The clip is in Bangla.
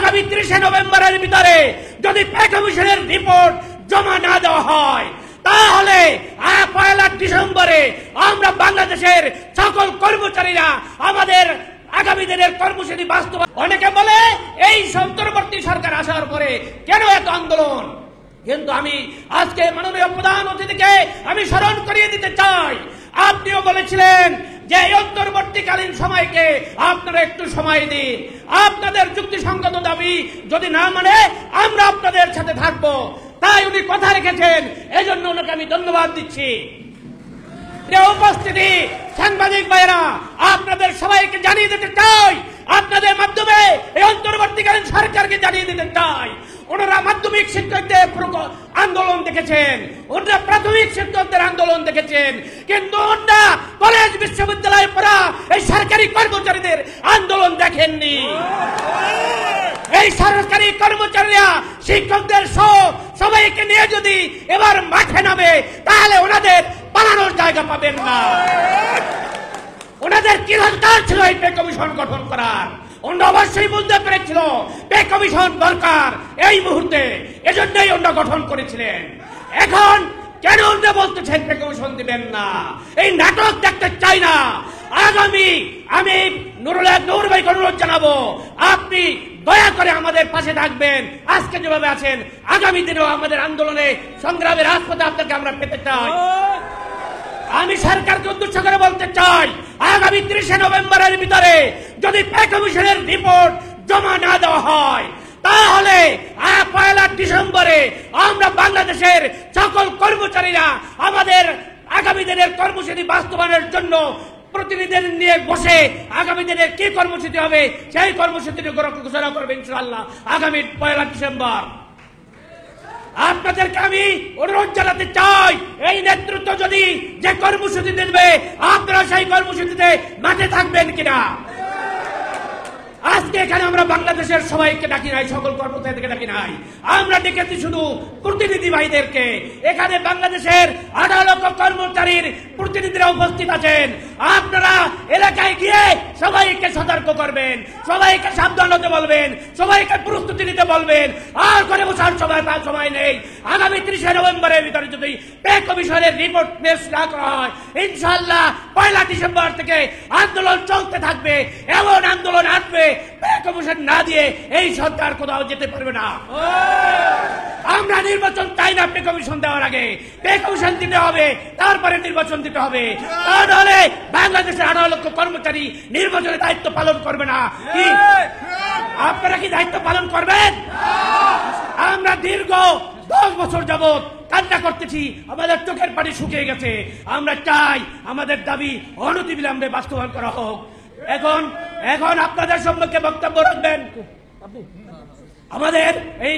আগামী 30 নভেম্বরের ভিতরে যদি পে কমিশনের রিপোর্ট জমা না দেওয়া হয় তাহলে 1 ডিসেম্বরে আমরা বাংলাদেশের সকল কর্মচারীরা আমাদের আগামী দিনের কর্মসূচি বাস্তবায়ন। অনেকে বলে এই অন্তর্বর্তী সরকার আসার পরে কেন এত আন্দোলন, কিন্তু আমি আজকে মাননীয় প্রধান অতিথিকে আমি স্মরণ করিয়ে দিতে চাই, আপনিও বলেছিলেন যে এই অন্তর্বর্তীকালীন সময়কে আপনারা একটু সময় দিন, আপনাদের যুক্তিসঙ্গত দাবি যদি না মানে আমরা আপনাদের সাথে থাকবো। তাই উনি কথা রেখেছেন, এজন্য ওনাকে আমি ধন্যবাদ দিচ্ছি। উপস্থিতি সাংবাদিক ভাইরা, আপনাদের সবাইকে জানিয়ে দিতে চাই, আপনাদের মাধ্যমে এই অন্তর্বর্তীকালীন সরকারকে জানিয়ে দিতে চাই, ওনারা মাধ্যমিক শিক্ষকদের আন্দোলন দেখেছেন, ওনারা প্রাথমিক শিক্ষকদের আন্দোলন দেখেছেন, কিন্তু ওনারা কলেজ বিশ্ববিদ্যালয়ে পড়া এই সরকারি কর্মচারীদের আন্দোলন দেখেননি। এই সরকারি কর্মচারীরা শিক্ষকদের সবাইকে নিয়ে যদি এবার মাঠে নামে তাহলে ওনাদের পালানোর জায়গা পাবেন না। ওনাদের কি দরকার ছিল এই পে কমিশন গঠন করার? ওনারা অবশ্যই বুঝতে পেরেছিল পে কমিশন দরকার এই মুহূর্তে, এজন্যই ওনারা গঠন করেছিলেন। এখন কেন ওনারা বলতেছেন পে কমিশন দিবেন না? এই নাটক দেখতে চাই না। আগামী আমি নূর ভাইকে অনুরোধ জানাবো, আপনি দয়া করে আমাদের পাশে থাকবেন, আজকে যেভাবে আছেন আগামী দিনেও আমাদের আন্দোলনে সংগ্রামের রাজপথে আপনাকে আমরা পেতে চাই। আমি সরকারকে উদ্দেশ্য করে বলতে চাই, আগামী 30 নভেম্বরের ভিতরে যদি পে কমিশনের রিপোর্ট জমা না দেওয়া হয় তাহলে 1 ডিসেম্বরে আমরা বাংলাদেশের সকল কর্মচারীরা আমাদের আগামী দিনের কর্মসূচি বাস্তবায়নের জন্য প্রতিনিধিদের নিয়ে বসে আগামী দিনের কি কর্মসূচি হবে সেই কর্মসূচি ঘোষণা করবে ইনশাআল্লাহ আগামী 1 ডিসেম্বর। আপনাদেরকে আমি অনুরোধ জানাতে চাই, এই নেতৃত্ব যদি যে কর্মসূচি দেবে আপনারা সেই কর্মসূচিতে মাঠে থাকবেন কিনা। আজকে এখানে আমরা বাংলাদেশের সবাইকে ডাকি নাই, সকল কর্মচারীদেরকে ডাকি নাই, আমরা ডেকেছি শুধু প্রতিনিধি ভাইদেরকে। এখানে বাংলাদেশের 18 লক্ষ কর্মচারীর প্রতিনিধিরা উপস্থিত আছেন। আপনারা এলাকায় গিয়ে সবাইকে সতর্ক করবেন, সবাইকে সাবধান হতে বলবেন, সবাইকে প্রস্তুতি নিতে বলবেন। আর করে বসার সময় নেই। আগামী 30 নভেম্বরের ভিতরে যদি পে কমিশনের রিপোর্ট পেশ না করা হয় ইনশাআল্লাহ 1 ডিসেম্বর থেকে আন্দোলন চলতে থাকবে। এমন আন্দোলন আসবে পে কমিশন না দিয়ে এই সরকার কোথাও যেতে পারবে না। আমরা নির্বাচন চাই না পে কমিশন দেওয়ার আগে, পে কমিশন দিতে হবে, তারপরে নির্বাচন দিতে হবে। তাহলে বাংলাদেশের 18 লক্ষ কর্মচারী নির্বাচনের দায়িত্ব পালন করবে না। কি আপনারা কি দায়িত্ব পালন করবেন? আমরা দীর্ঘ 10 বছর যাবত কান্না করতেছি, আমাদের চোখের পানি শুকিয়ে গেছে। আমরা চাই আমাদের দাবি অনতিবিলম্বে বাস্তবায়ন করা হোক। এখন আপনাদের সম্মুখে বক্তব্য রাখবেন আমাদের এই